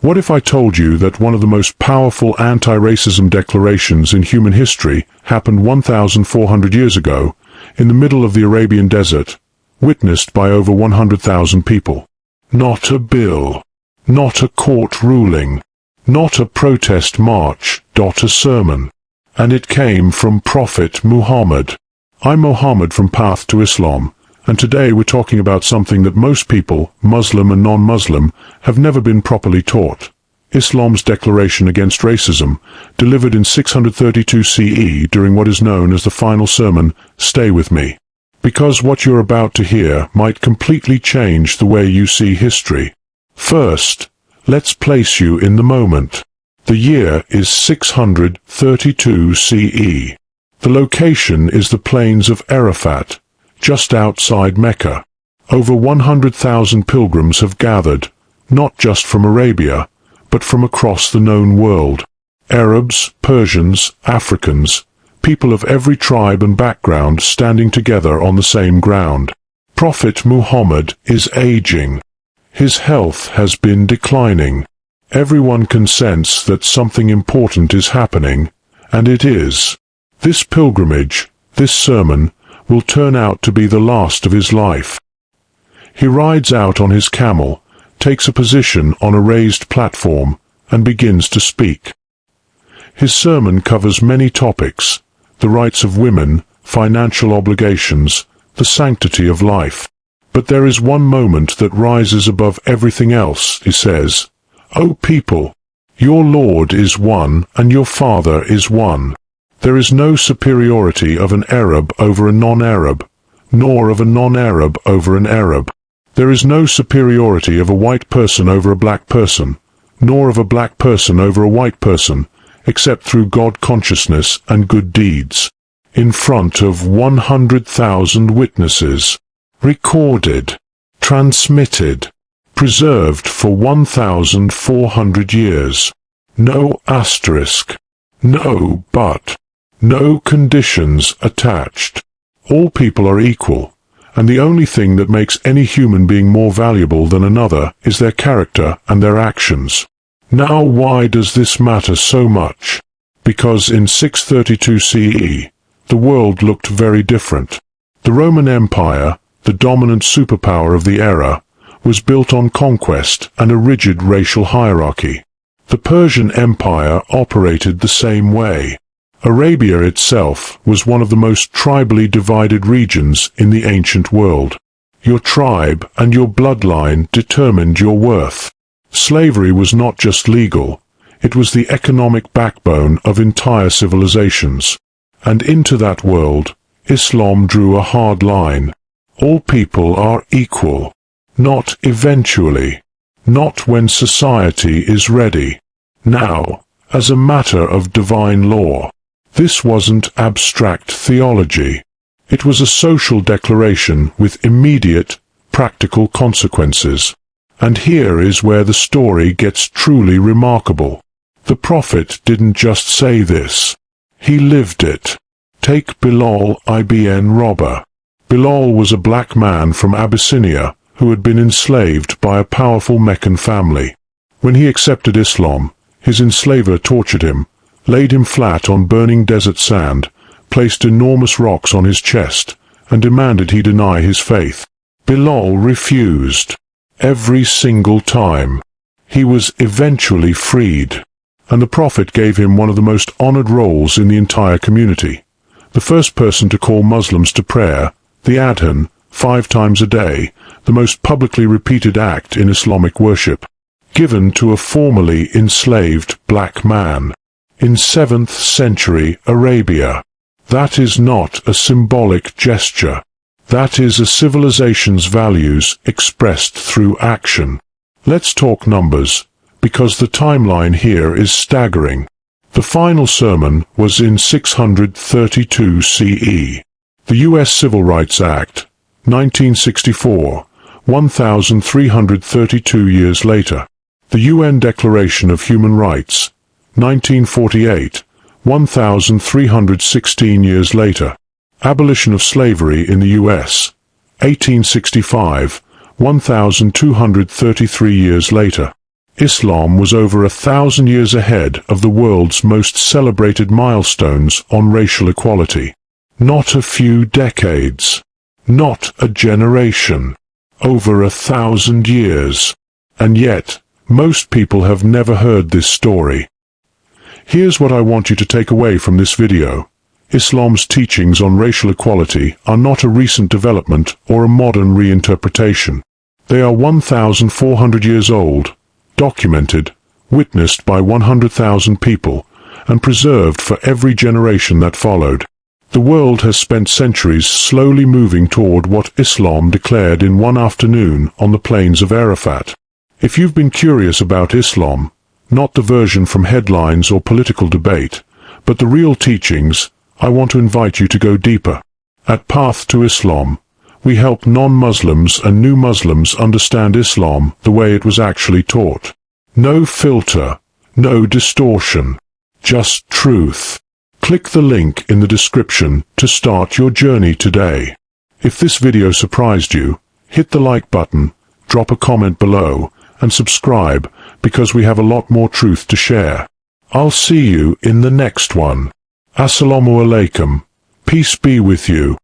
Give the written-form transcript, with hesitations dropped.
What if I told you that one of the most powerful anti-racism declarations in human history happened 1,400 years ago, in the middle of the Arabian desert, witnessed by over 100,000 people? Not a bill, not a court ruling, not a protest march, a sermon. And it came from Prophet Muhammad. I'm Mohammed from Path to Islam, and today we're talking about something that most people, Muslim and non-Muslim, have never been properly taught. Islam's declaration against racism, delivered in 632 CE during what is known as the final sermon, Stay With Me. Because what you're about to hear might completely change the way you see history. First, let's place you in the moment. The year is 632 CE. The location is the plains of Arafat, just outside Mecca. Over 100,000 pilgrims have gathered, not just from Arabia, but from across the known world. Arabs, Persians, Africans, people of every tribe and background standing together on the same ground. Prophet Muhammad is aging. His health has been declining. Everyone can sense that something important is happening, and it is. This pilgrimage, this sermon, will turn out to be the last of his life. He rides out on his camel, takes a position on a raised platform, and begins to speak. His sermon covers many topics: the rights of women, financial obligations, the sanctity of life. But there is one moment that rises above everything else, he says. O people, your Lord is one and your Father is one. There is no superiority of an Arab over a non-Arab, nor of a non-Arab over an Arab. There is no superiority of a white person over a black person, nor of a black person over a white person, except through God consciousness and good deeds. In front of 100,000 witnesses. Recorded, transmitted, preserved for 1,400 years. No asterisk, no but, no conditions attached. All people are equal, and the only thing that makes any human being more valuable than another is their character and their actions. Now why does this matter so much? Because in 632 CE, the world looked very different. The Roman Empire, the dominant superpower of the era, was built on conquest and a rigid racial hierarchy. The Persian Empire operated the same way. Arabia itself was one of the most tribally divided regions in the ancient world. Your tribe and your bloodline determined your worth. Slavery was not just legal, it was the economic backbone of entire civilizations. And into that world, Islam drew a hard line. All people are equal. Not eventually. Not when society is ready. Now, as a matter of divine law. This wasn't abstract theology. It was a social declaration with immediate, practical consequences. And here is where the story gets truly remarkable. The Prophet didn't just say this. He lived it. Take Bilal ibn Rabah. Bilal was a black man from Abyssinia who had been enslaved by a powerful Meccan family. When he accepted Islam, his enslaver tortured him, laid him flat on burning desert sand, placed enormous rocks on his chest, and demanded he deny his faith. Bilal refused. Every single time. He was eventually freed. And the Prophet gave him one of the most honored roles in the entire community. The first person to call Muslims to prayer, the Adhan, 5 times a day, the most publicly repeated act in Islamic worship, given to a formerly enslaved black man. In 7th century Arabia. That is not a symbolic gesture. That is a civilization's values expressed through action. Let's talk numbers, because the timeline here is staggering. The final sermon was in 632 CE. The U.S. Civil Rights Act, 1964, 1,332 years later. The UN Declaration of Human Rights, 1948, 1,316 years later. Abolition of slavery in the U.S., 1865, 1,233 years later. Islam was over 1,000 years ahead of the world's most celebrated milestones on racial equality. Not a few decades. Not a generation. Over 1,000 years. And yet, most people have never heard this story. Here's what I want you to take away from this video. Islam's teachings on racial equality are not a recent development or a modern reinterpretation. They are 1,400 years old, documented, witnessed by 100,000 people, and preserved for every generation that followed. The world has spent centuries slowly moving toward what Islam declared in one afternoon on the plains of Arafat. If you've been curious about Islam, not the version from headlines or political debate, but the real teachings, I want to invite you to go deeper. At Path to Islam, we help non-Muslims and new Muslims understand Islam the way it was actually taught. No filter, no distortion, just truth. Click the link in the description to start your journey today. If this video surprised you, hit the like button, drop a comment below, and subscribe, because we have a lot more truth to share. I'll see you in the next one. Assalamu alaikum. Peace be with you.